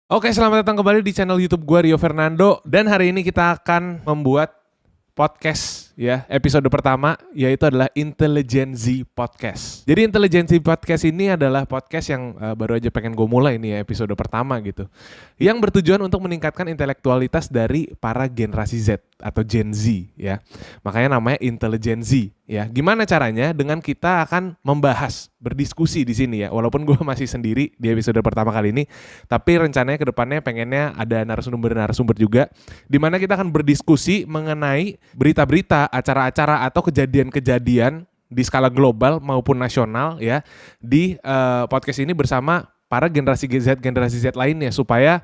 Oke, selamat datang kembali di channel YouTube gue Rio Fernando, dan hari ini kita akan membuat podcast ya, episode pertama yaitu adalah Intelligency Podcast. Jadi Intelligency Podcast ini adalah podcast yang baru aja pengen gue mulai nih ya, episode pertama gitu. Yang bertujuan untuk meningkatkan intelektualitas dari para generasi Z atau Gen Z ya. Makanya namanya Intelligency ya. Gimana caranya? Dengan kita akan membahas, berdiskusi di sini ya. Walaupun gue masih sendiri di episode pertama kali ini, tapi rencananya ke depannya pengennya ada narasumber juga, di mana kita akan berdiskusi mengenai berita-berita, acara-acara atau kejadian-kejadian di skala global maupun nasional ya di podcast ini bersama para generasi Z lainnya supaya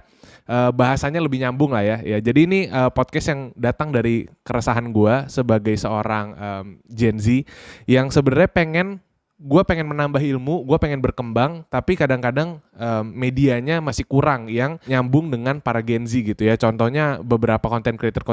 bahasanya lebih nyambung lah ya. Ya, jadi ini podcast yang datang dari keresahan gue sebagai seorang Gen Z yang sebenarnya gue pengen menambah ilmu, gue pengen berkembang, tapi kadang-kadang medianya masih kurang yang nyambung dengan para Gen Z gitu ya. Contohnya beberapa content creator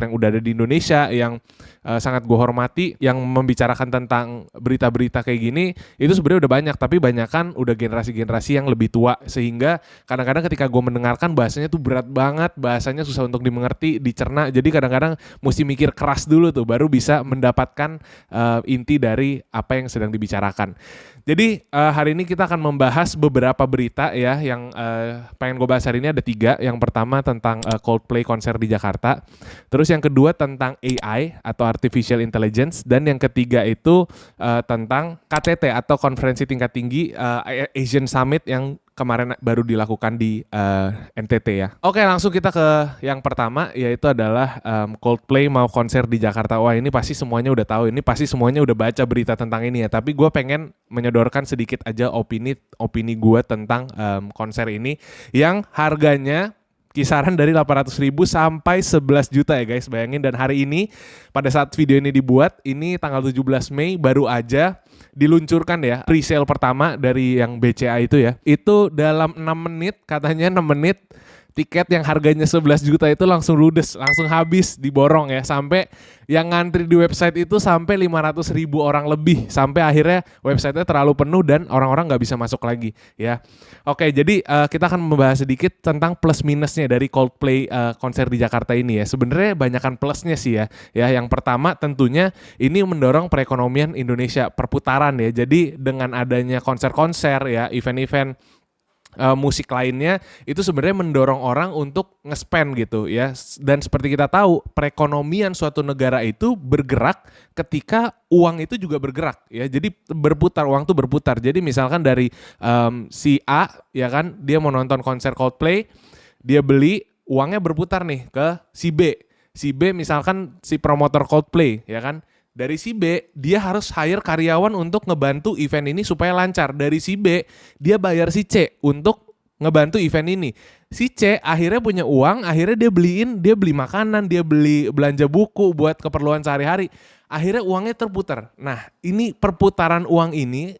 yang udah ada di Indonesia yang sangat gue hormati, yang membicarakan tentang berita-berita kayak gini, itu sebenarnya udah banyak, tapi banyakan udah generasi-generasi yang lebih tua, sehingga kadang-kadang ketika gue mendengarkan bahasanya tuh berat banget, bahasanya susah untuk dimengerti, dicerna, jadi kadang-kadang mesti mikir keras dulu tuh, baru bisa mendapatkan inti dari apa yang sedang dibicarakan. Jadi hari ini kita akan membahas beberapa berita ya yang pengen gue bahas hari ini ada 3. Yang pertama tentang Coldplay konser di Jakarta. Terus yang kedua tentang AI atau Artificial Intelligence. Dan yang ketiga itu tentang KTT atau Konferensi Tingkat Tinggi Asian Summit yang kemarin baru dilakukan di NTT ya. Oke, langsung kita ke yang pertama, yaitu adalah Coldplay mau konser di Jakarta. Wah, ini pasti semuanya udah tahu, ini pasti semuanya udah baca berita tentang ini ya. Tapi gue pengen menyodorkan sedikit aja opini gue tentang konser ini yang harganya kisaran dari 800.000 sampai 11 juta ya guys, bayangin. Dan hari ini pada saat video ini dibuat, ini tanggal 17 Mei baru aja diluncurkan ya pre-sale pertama dari yang BCA itu ya. Itu dalam 6 menit, katanya 6 menit tiket yang harganya 11 juta itu langsung ludes, langsung habis, diborong ya. Sampai yang ngantri di website itu sampai 500.000 orang lebih. Sampai akhirnya websitenya terlalu penuh dan orang-orang gak bisa masuk lagi ya. Oke, jadi kita akan membahas sedikit tentang plus minusnya dari Coldplay konser di Jakarta ini ya. Sebenarnya banyakan plusnya sih ya. Ya, yang pertama tentunya ini mendorong perekonomian Indonesia, perputaran ya. Jadi dengan adanya konser-konser ya, event-event musik lainnya itu sebenarnya mendorong orang untuk nge-spend gitu ya. Dan seperti kita tahu, perekonomian suatu negara itu bergerak ketika uang itu juga bergerak ya. Jadi berputar, uang tuh berputar. Jadi misalkan dari si A ya kan, dia mau nonton konser Coldplay, dia beli, uangnya berputar nih ke si B. Si B misalkan si promotor Coldplay ya kan, dari si B, dia harus hire karyawan untuk ngebantu event ini supaya lancar. Dari si B, dia bayar si C untuk ngebantu event ini. Si C akhirnya punya uang, akhirnya dia beli makanan, dia beli belanja buku buat keperluan sehari-hari. Akhirnya uangnya terputar. Nah, ini perputaran uang ini,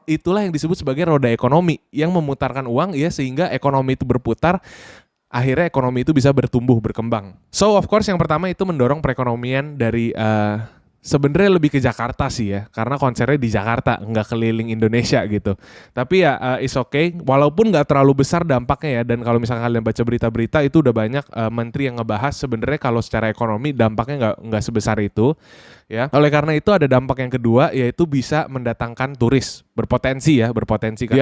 itulah yang disebut sebagai roda ekonomi yang memutarkan uang ya, sehingga ekonomi itu berputar. Akhirnya ekonomi itu bisa bertumbuh, berkembang. So, of course yang pertama itu mendorong perekonomian dari sebenarnya lebih ke Jakarta sih ya, karena konsernya di Jakarta, nggak keliling Indonesia gitu. Tapi ya it's okay, walaupun nggak terlalu besar dampaknya ya. Dan kalau misalnya kalian baca berita-berita itu udah banyak menteri yang ngebahas sebenarnya kalau secara ekonomi dampaknya nggak sebesar itu ya. Oleh karena itu ada dampak yang kedua, yaitu bisa mendatangkan turis, berpotensi ya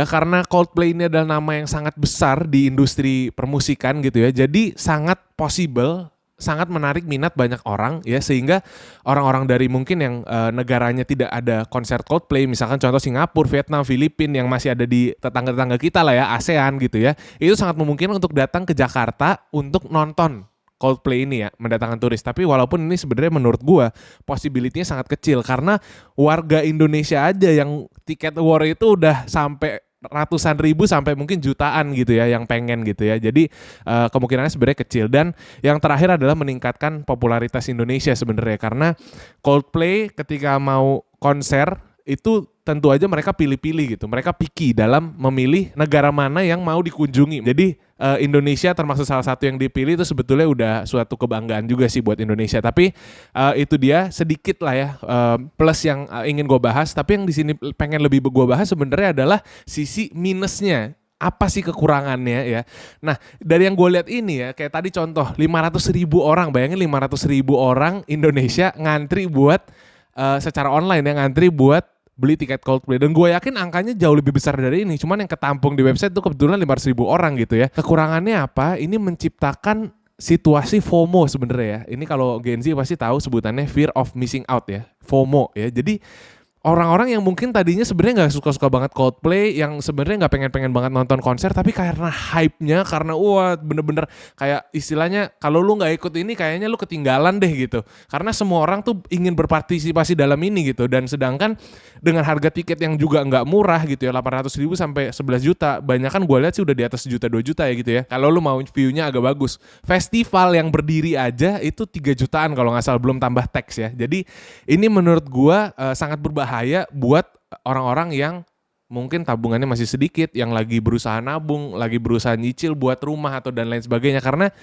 karena Coldplay ini adalah nama yang sangat besar di industri permusikan gitu ya. Jadi sangat possible, sangat menarik minat banyak orang ya, sehingga orang-orang dari mungkin yang negaranya tidak ada konser Coldplay, misalkan contoh Singapura, Vietnam, Filipina yang masih ada di tetangga-tetangga kita lah ya, ASEAN gitu ya, itu sangat memungkinkan untuk datang ke Jakarta untuk nonton Coldplay ini ya, mendatangkan turis. Tapi walaupun ini sebenarnya menurut gua possibility-nya sangat kecil, karena warga Indonesia aja yang tiket war itu udah sampai ratusan ribu sampai mungkin jutaan gitu ya yang pengen gitu ya. Jadi kemungkinannya sebenarnya kecil. Dan yang terakhir adalah meningkatkan popularitas Indonesia sebenarnya, karena Coldplay ketika mau konser itu tentu aja mereka pilih-pilih gitu. Mereka picky dalam memilih negara mana yang mau dikunjungi. Jadi Indonesia termasuk salah satu yang dipilih, itu sebetulnya udah suatu kebanggaan juga sih buat Indonesia. Tapi itu dia sedikit lah ya plus yang ingin gue bahas. Tapi yang di sini pengen lebih gue bahas sebenarnya adalah sisi minusnya. Apa sih kekurangannya ya? Nah, dari yang gue lihat ini ya, kayak tadi contoh 500.000 orang, bayangin 500.000 orang Indonesia ngantri buat secara online ya, ngantri buat beli tiket Coldplay. Dan gue yakin angkanya jauh lebih besar dari ini. Cuman yang ketampung di website tuh kebetulan 500.000 orang gitu ya. Kekurangannya apa? Ini menciptakan situasi FOMO sebenarnya ya. Ini kalau Gen Z pasti tahu sebutannya fear of missing out ya. FOMO ya. Jadi orang-orang yang mungkin tadinya sebenarnya nggak suka-suka banget Coldplay, yang sebenarnya nggak pengen-pengen banget nonton konser, tapi karena hype-nya, karena wah bener-bener kayak istilahnya kalau lu nggak ikut ini kayaknya lu ketinggalan deh gitu. Karena semua orang tuh ingin berpartisipasi dalam ini gitu, dan sedangkan dengan harga tiket yang juga nggak murah gitu ya, 800.000 sampai 11 juta, banyak kan gue lihat sih udah di atas 1 juta 2 juta ya gitu ya. Kalau lu mau view-nya agak bagus, festival yang berdiri aja itu 3 jutaan kalau nggak salah, belum tambah tax ya. Jadi ini menurut gue sangat berbahaya buat orang-orang yang mungkin tabungannya masih sedikit, yang lagi berusaha nabung, lagi berusaha nyicil buat rumah atau dan lain sebagainya. Karena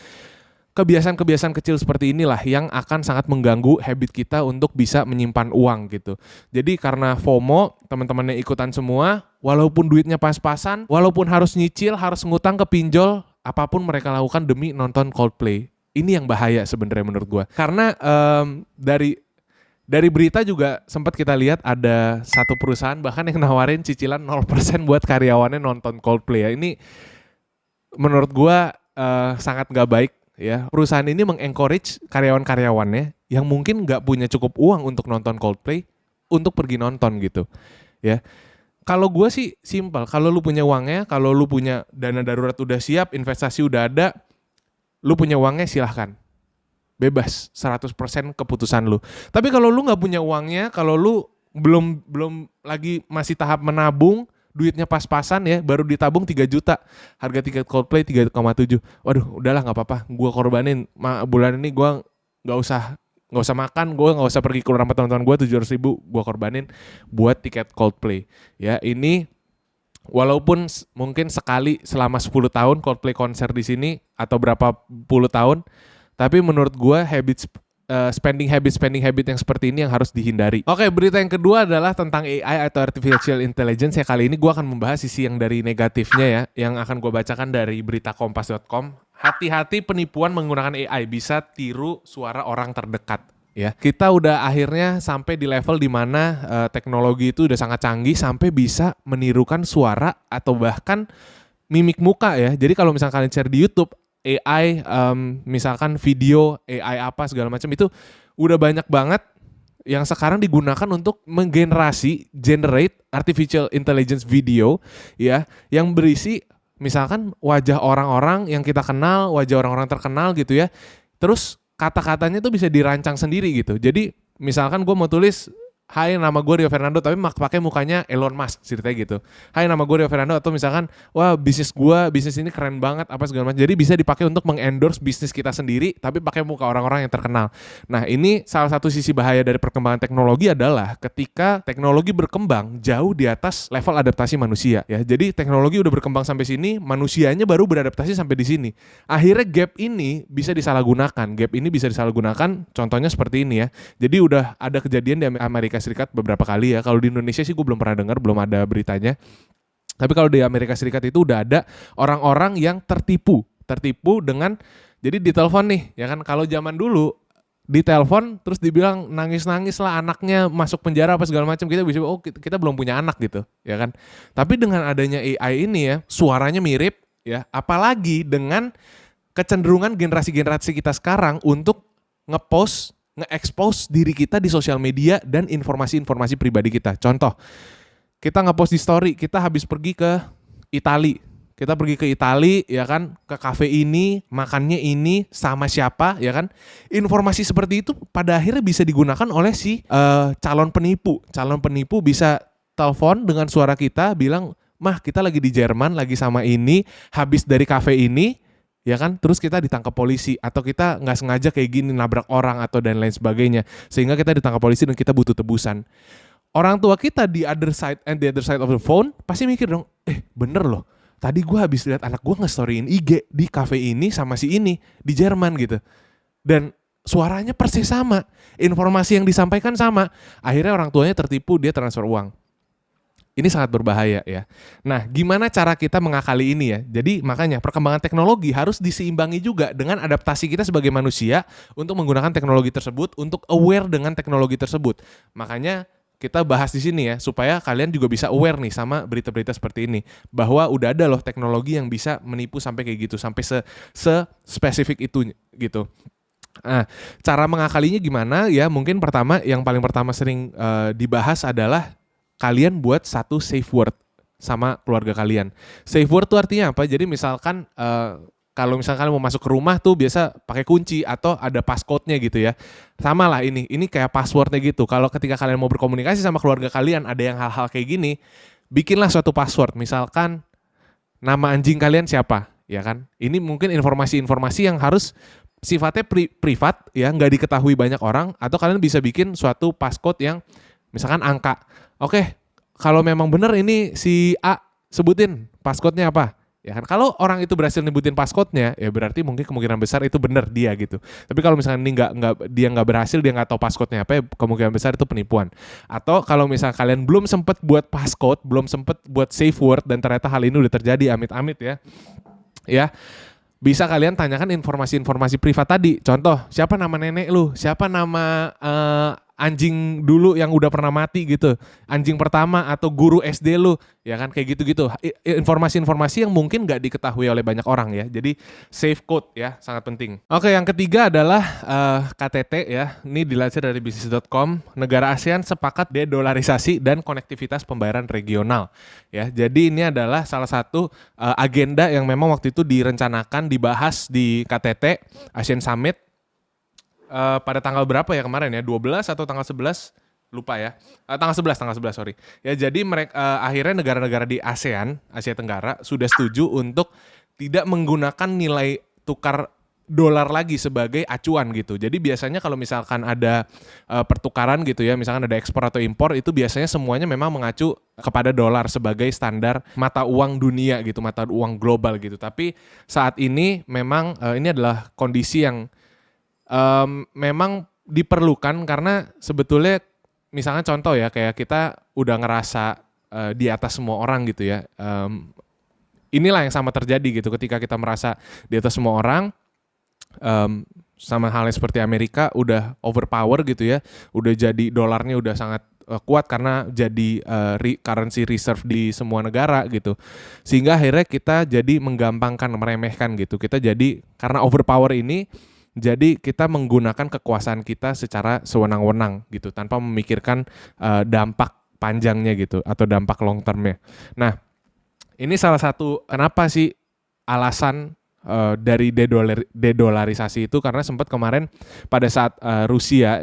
kebiasaan-kebiasaan kecil seperti inilah yang akan sangat mengganggu habit kita untuk bisa menyimpan uang gitu. Jadi karena FOMO, teman-temannya ikutan semua, walaupun duitnya pas-pasan, walaupun harus nyicil, harus ngutang ke pinjol, apapun mereka lakukan demi nonton Coldplay. Ini yang bahaya sebenarnya menurut gue. Karena dari berita juga sempat kita lihat ada satu perusahaan bahkan yang nawarin cicilan 0% buat karyawannya nonton Coldplay ya. Ini menurut gua sangat gak baik ya. Perusahaan ini mengencourage karyawan-karyawannya yang mungkin gak punya cukup uang untuk nonton Coldplay untuk pergi nonton gitu ya. Kalau gua sih simpel, kalau lu punya uangnya, kalau lu punya dana darurat udah siap, investasi udah ada, lu punya uangnya silahkan. Bebas, 100% keputusan lu. Tapi kalau lu nggak punya uangnya, kalau lu belum lagi masih tahap menabung, duitnya pas-pasan ya, baru ditabung 3 juta. Harga tiket Coldplay 3,7. Waduh, udahlah nggak apa-apa, gua korbanin. Bulan ini gua nggak usah makan, gua nggak usah pergi keluar sama teman-teman gua, 700.000 gua korbanin buat tiket Coldplay. Ya, ini walaupun mungkin sekali selama 10 tahun Coldplay konser di sini atau berapa puluh tahun, tapi menurut gue spending habit yang seperti ini yang harus dihindari. Oke, berita yang kedua adalah tentang AI atau Artificial Intelligence ya. Kali ini gue akan membahas sisi yang dari negatifnya ya, yang akan gue bacakan dari berita kompas.com. Hati-hati penipuan menggunakan AI, bisa tiru suara orang terdekat. Ya, kita udah akhirnya sampai di level dimana teknologi itu udah sangat canggih sampai bisa menirukan suara atau bahkan mimik muka ya. Jadi kalau misalkan kalian share di YouTube, AI, misalkan video, AI apa segala macam itu udah banyak banget yang sekarang digunakan untuk generate artificial intelligence video ya, yang berisi misalkan wajah orang-orang yang kita kenal, wajah orang-orang terkenal gitu ya. Terus kata-katanya tuh bisa dirancang sendiri gitu. Jadi misalkan gue mau tulis, hai nama gue Rio Fernando, tapi pakai mukanya Elon Musk ceritanya gitu. Hai nama gue Rio Fernando, atau misalkan wah bisnis ini keren banget apa segala macam. Jadi bisa dipakai untuk mengendorse bisnis kita sendiri tapi pakai muka orang-orang yang terkenal. Nah, ini salah satu sisi bahaya dari perkembangan teknologi adalah ketika teknologi berkembang jauh di atas level adaptasi manusia ya. Jadi teknologi udah berkembang sampai sini, manusianya baru beradaptasi sampai di sini. Akhirnya gap ini bisa disalahgunakan. Contohnya seperti ini ya. Jadi udah ada kejadian di Amerika Serikat beberapa kali ya. Kalau di Indonesia sih gue belum pernah dengar, belum ada beritanya. Tapi kalau di Amerika Serikat itu udah ada orang-orang yang tertipu dengan, jadi ditelepon nih ya kan. Kalau zaman dulu ditelepon terus dibilang nangis-nangis lah anaknya masuk penjara apa segala macam, kita bisa kita belum punya anak gitu ya kan. Tapi dengan adanya AI ini ya, suaranya mirip ya, apalagi dengan kecenderungan generasi-generasi kita sekarang untuk nge-expose diri kita di sosial media dan informasi-informasi pribadi kita. Contoh, kita nge-post di story, kita habis pergi ke Itali. Kita pergi ke Itali ya kan, ke kafe ini, makannya ini, sama siapa ya kan. Informasi seperti itu pada akhirnya bisa digunakan oleh si calon penipu. Calon penipu bisa telepon dengan suara kita, bilang, "Mah, kita lagi di Jerman, lagi sama ini, habis dari kafe ini." Ya kan, terus kita ditangkap polisi atau kita nggak sengaja kayak gini nabrak orang atau dan lain sebagainya, sehingga kita ditangkap polisi dan kita butuh tebusan. Orang tua kita di other side of the phone pasti mikir dong, bener loh, tadi gue habis lihat anak gue nge-storyin IG di cafe ini sama si ini di Jerman gitu, dan suaranya persis sama, informasi yang disampaikan sama. Akhirnya orang tuanya tertipu, dia transfer uang. Ini sangat berbahaya ya. Nah, gimana cara kita mengakali ini ya? Jadi makanya perkembangan teknologi harus diseimbangi juga dengan adaptasi kita sebagai manusia untuk menggunakan teknologi tersebut, untuk aware dengan teknologi tersebut. Makanya kita bahas di sini ya, supaya kalian juga bisa aware nih sama berita-berita seperti ini. Bahwa udah ada loh teknologi yang bisa menipu sampai kayak gitu, sampai spesifik itu gitu. Nah, cara mengakalinya gimana ya? Mungkin yang paling pertama sering dibahas adalah kalian buat satu safe word sama keluarga kalian. Safe word tuh artinya apa? Jadi misalkan kalau misalkan kalian mau masuk ke rumah tuh biasa pakai kunci atau ada passcode-nya gitu ya. Sama lah ini kayak passwordnya gitu. Kalau ketika kalian mau berkomunikasi sama keluarga kalian ada yang hal-hal kayak gini, bikinlah suatu password. Misalkan nama anjing kalian siapa, ya kan? Ini mungkin informasi-informasi yang harus sifatnya privat ya, nggak diketahui banyak orang, atau kalian bisa bikin suatu passcode yang misalkan angka. Oke, kalau memang benar ini si A, sebutin passcode-nya apa. Ya kan, kalau orang itu berhasil nyebutin passcode-nya, ya berarti mungkin kemungkinan besar itu benar dia gitu. Tapi kalau misalnya ini dia nggak berhasil, dia nggak tahu passcode-nya apa, ya kemungkinan besar itu penipuan. Atau kalau misalnya kalian belum sempet buat passcode, belum sempet buat safe word, dan ternyata hal ini udah terjadi, amit-amit ya, bisa kalian tanyakan informasi-informasi privat tadi. Contoh, siapa nama nenek lu? Siapa nama anjing dulu yang udah pernah mati gitu, anjing pertama atau guru SD lu, ya kan, kayak gitu-gitu. Informasi-informasi yang mungkin nggak diketahui oleh banyak orang ya. Jadi safe code ya, sangat penting. Oke, yang ketiga adalah KTT ya. Ini dilansir dari bisnis.com. Negara ASEAN sepakat dedolarisasi dan konektivitas pembayaran regional. Ya, jadi ini adalah salah satu agenda yang memang waktu itu direncanakan dibahas di KTT ASEAN Summit. Pada tanggal berapa ya kemarin ya, 12 atau tanggal 11, lupa ya, tanggal 11 sorry. Ya, jadi mereka akhirnya negara-negara di ASEAN, Asia Tenggara, sudah setuju untuk tidak menggunakan nilai tukar dolar lagi sebagai acuan gitu. Jadi biasanya kalau misalkan ada pertukaran gitu ya, misalkan ada ekspor atau impor, itu biasanya semuanya memang mengacu kepada dolar sebagai standar mata uang dunia gitu, mata uang global gitu. Tapi saat ini memang ini adalah kondisi yang memang diperlukan, karena sebetulnya misalnya contoh ya, kayak kita udah ngerasa di atas semua orang gitu ya. Inilah yang sama terjadi gitu ketika kita merasa di atas semua orang, sama halnya seperti Amerika udah overpower gitu ya, udah jadi dolarnya udah sangat kuat karena jadi currency reserve di semua negara gitu. Sehingga akhirnya kita jadi menggampangkan, meremehkan gitu. Kita jadi karena overpower ini, jadi kita menggunakan kekuasaan kita secara sewenang-wenang gitu, tanpa memikirkan dampak panjangnya gitu atau dampak long termnya. Nah, ini salah satu kenapa sih alasan dari dedolarisasi itu, karena sempat kemarin pada saat Rusia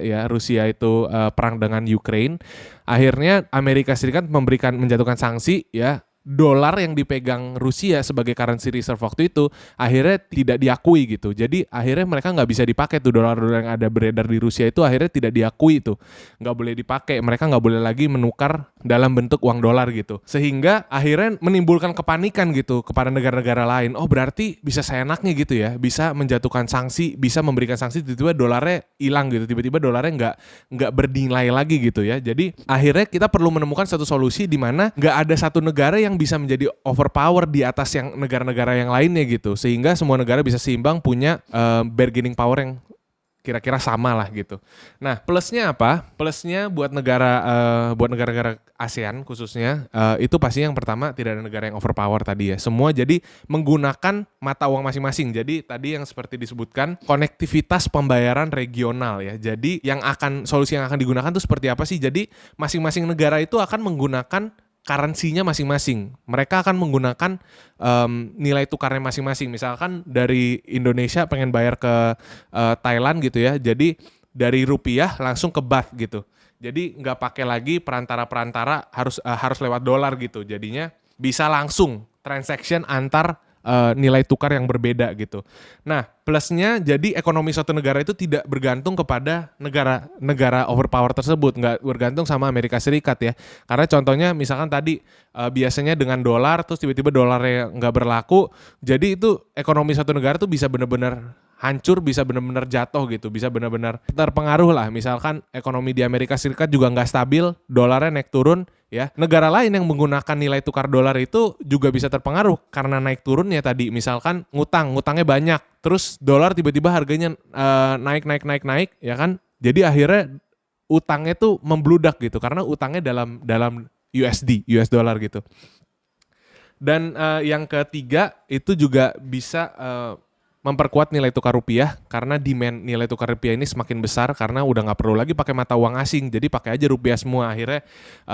itu perang dengan Ukraine, akhirnya Amerika Serikat menjatuhkan sanksi ya. Dolar yang dipegang Rusia sebagai currency reserve waktu itu akhirnya tidak diakui gitu. Jadi akhirnya mereka nggak bisa dipakai tuh, dolar-dolar yang ada beredar di Rusia itu akhirnya tidak diakui tuh, nggak boleh dipakai. Mereka nggak boleh lagi menukar dalam bentuk uang dolar gitu. Sehingga akhirnya menimbulkan kepanikan gitu kepada negara-negara lain. Oh, berarti bisa seenaknya gitu ya, bisa menjatuhkan sanksi, bisa memberikan sanksi, tiba-tiba dolarnya hilang gitu, tiba-tiba dolarnya nggak bernilai lagi gitu ya. Jadi akhirnya kita perlu menemukan satu solusi di mana nggak ada satu negara yang bisa menjadi overpower di atas yang negara-negara yang lainnya gitu, sehingga semua negara bisa seimbang, punya bargaining power yang kira-kira sama lah gitu. Nah, plusnya apa? Plusnya buat negara-negara ASEAN khususnya, itu pasti yang pertama tidak ada negara yang overpower tadi ya. Semua jadi menggunakan mata uang masing-masing. Jadi tadi yang seperti disebutkan konektivitas pembayaran regional ya. Jadi solusi yang akan digunakan tuh seperti apa sih? Jadi masing-masing negara itu akan menggunakan currency-nya masing-masing. Mereka akan menggunakan nilai tukarnya masing-masing. Misalkan dari Indonesia pengen bayar ke Thailand gitu ya. Jadi dari rupiah langsung ke baht gitu. Jadi nggak pakai lagi perantara-perantara, harus lewat dolar gitu. Jadinya bisa langsung transaction antar nilai tukar yang berbeda gitu. Nah, plusnya jadi ekonomi suatu negara itu tidak bergantung kepada negara overpower tersebut, nggak bergantung sama Amerika Serikat ya. Karena contohnya misalkan tadi biasanya dengan dolar, terus tiba-tiba dolarnya nggak berlaku, jadi itu ekonomi suatu negara tuh bisa benar-benar hancur, bisa benar-benar jatuh gitu, bisa benar-benar terpengaruh lah. Misalkan ekonomi di Amerika Serikat juga nggak stabil, dolarnya naik turun ya. Negara lain yang menggunakan nilai tukar dolar itu juga bisa terpengaruh karena naik turunnya tadi. Misalkan ngutangnya banyak, terus dolar tiba-tiba harganya naik ya kan. Jadi akhirnya utangnya tuh membludak gitu karena utangnya dalam US dollar gitu. Dan yang ketiga itu juga bisa memperkuat nilai tukar rupiah karena demand nilai tukar rupiah ini semakin besar karena udah nggak perlu lagi pakai mata uang asing, jadi pakai aja rupiah semua. Akhirnya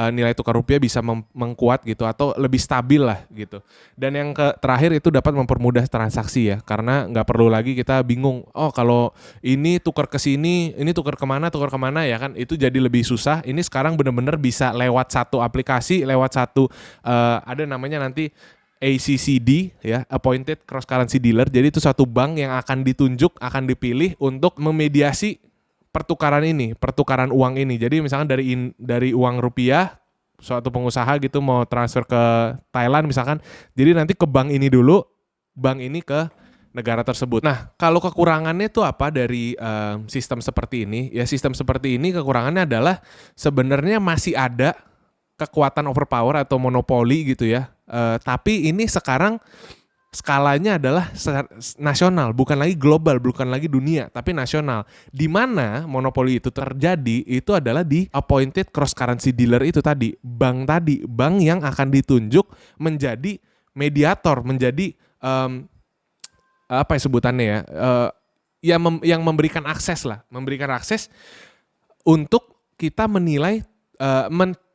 nilai tukar rupiah bisa mengkuat gitu atau lebih stabil lah gitu. Dan yang terakhir itu dapat mempermudah transaksi ya, karena nggak perlu lagi kita bingung, oh kalau ini tukar ke sini, ini tukar kemana ya kan, itu jadi lebih susah. Ini sekarang benar-benar bisa lewat satu aplikasi, lewat satu ada namanya nanti ACCD ya, Appointed Cross Currency Dealer. Jadi itu satu bank yang akan ditunjuk, akan dipilih untuk memediasi pertukaran uang ini. Jadi misalkan dari uang rupiah, suatu pengusaha gitu mau transfer ke Thailand misalkan, jadi nanti ke bank ini dulu, bank ini ke negara tersebut. Nah, kalau kekurangannya itu apa dari sistem seperti ini? Ya, sistem seperti ini kekurangannya adalah sebenarnya masih ada kekuatan overpower atau monopoli gitu ya. Tapi ini sekarang skalanya adalah nasional, bukan lagi global, bukan lagi dunia, tapi nasional. Di mana monopoli itu terjadi itu adalah di appointed cross currency dealer itu tadi, bank yang akan ditunjuk menjadi mediator, menjadi apa ya sebutannya ya, yang memberikan akses untuk kita menilai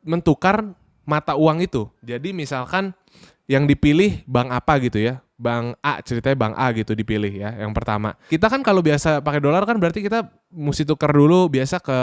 mentukar mata uang itu. Jadi misalkan yang dipilih bank apa gitu ya, bank A, ceritanya bank A gitu dipilih ya, yang pertama. Kita kan kalau biasa pakai dolar kan berarti kita mesti tukar dulu biasa ke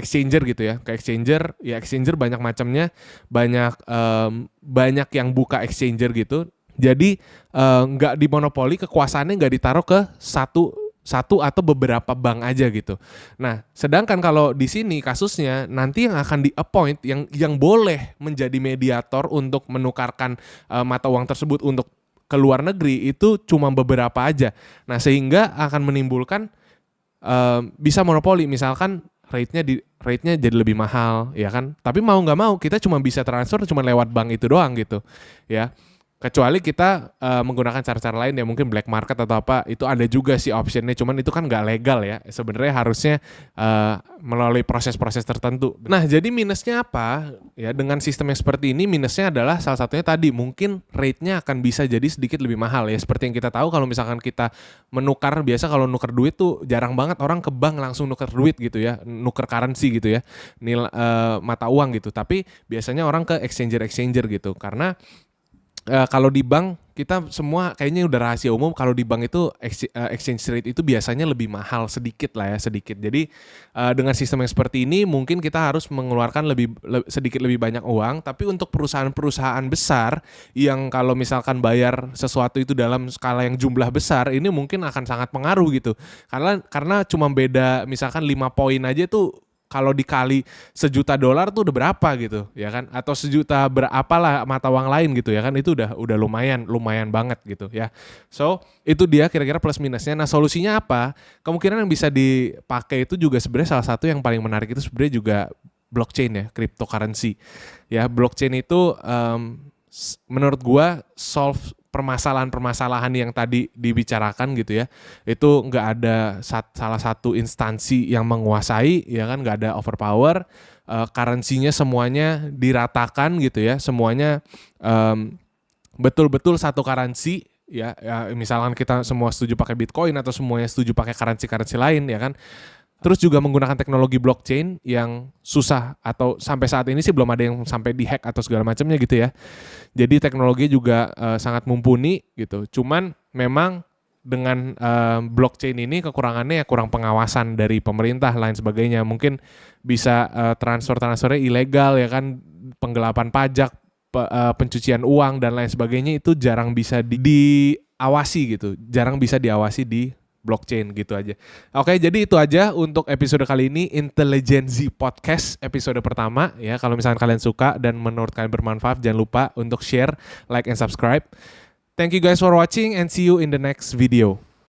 exchanger gitu ya, ke exchanger. Ya exchanger banyak macamnya, banyak yang buka exchanger gitu. Jadi nggak dimonopoli, kekuasaannya nggak ditaruh ke satu atau beberapa bank aja gitu. Nah, sedangkan kalau di sini kasusnya nanti yang akan di-appoint yang boleh menjadi mediator untuk menukarkan mata uang tersebut untuk ke luar negeri itu cuma beberapa aja. Nah, sehingga akan menimbulkan bisa monopoli, misalkan rate-nya jadi lebih mahal ya kan. Tapi mau nggak mau kita cuma bisa transfer cuma lewat bank itu doang gitu ya. Kecuali kita menggunakan cara-cara lain ya, mungkin black market atau apa, itu ada juga sih optionnya, cuman itu kan nggak legal ya. Sebenarnya harusnya melalui proses-proses tertentu. Nah, jadi minusnya apa? Ya, dengan sistem yang seperti ini minusnya adalah salah satunya tadi mungkin rate-nya akan bisa jadi sedikit lebih mahal ya. Seperti yang kita tahu kalau misalkan kita menukar, biasa kalau nuker duit tuh jarang banget orang ke bank langsung nuker duit gitu ya, nuker currency gitu ya, mata uang gitu. Tapi biasanya orang ke exchanger gitu, karena kalau di bank kita semua kayaknya udah rahasia umum, kalau di bank itu exchange rate itu biasanya lebih mahal sedikit. Jadi dengan sistem yang seperti ini mungkin kita harus mengeluarkan sedikit lebih banyak uang, tapi untuk perusahaan-perusahaan besar yang kalau misalkan bayar sesuatu itu dalam skala yang jumlah besar, ini mungkin akan sangat pengaruh gitu. Karena cuma beda misalkan 5 poin aja tuh, kalau dikali $1.000.000 tuh udah berapa gitu ya kan, atau 1.000.000 berapalah mata uang lain gitu ya kan, itu udah lumayan banget gitu ya. So itu dia kira-kira plus minusnya. Nah, solusinya apa? Kemungkinan yang bisa dipakai itu juga sebenarnya salah satu yang paling menarik itu sebenarnya juga blockchain ya, cryptocurrency ya. Blockchain itu menurut gua solve permasalahan-permasalahan yang tadi dibicarakan gitu ya. Itu nggak ada salah satu instansi yang menguasai ya kan, nggak ada overpower, currency-nya semuanya diratakan gitu ya, semuanya betul-betul satu currency ya, misalkan kita semua setuju pakai Bitcoin atau semuanya setuju pakai currency lain ya kan. Terus juga menggunakan teknologi blockchain yang susah, atau sampai saat ini sih belum ada yang sampai dihack atau segala macamnya gitu ya. Jadi teknologi juga sangat mumpuni gitu. Cuman memang dengan blockchain ini kekurangannya ya kurang pengawasan dari pemerintah lain sebagainya. Mungkin bisa transfernya ilegal ya kan, penggelapan pajak, pencucian uang dan lain sebagainya itu jarang bisa diawasi gitu. Jarang bisa diawasi di blockchain gitu aja. Oke, jadi itu aja untuk episode kali ini, Intelligenzi Podcast episode pertama ya. Kalau misalnya kalian suka dan menurut kalian bermanfaat, jangan lupa untuk share, like, and subscribe. Thank you guys for watching and see you in the next video.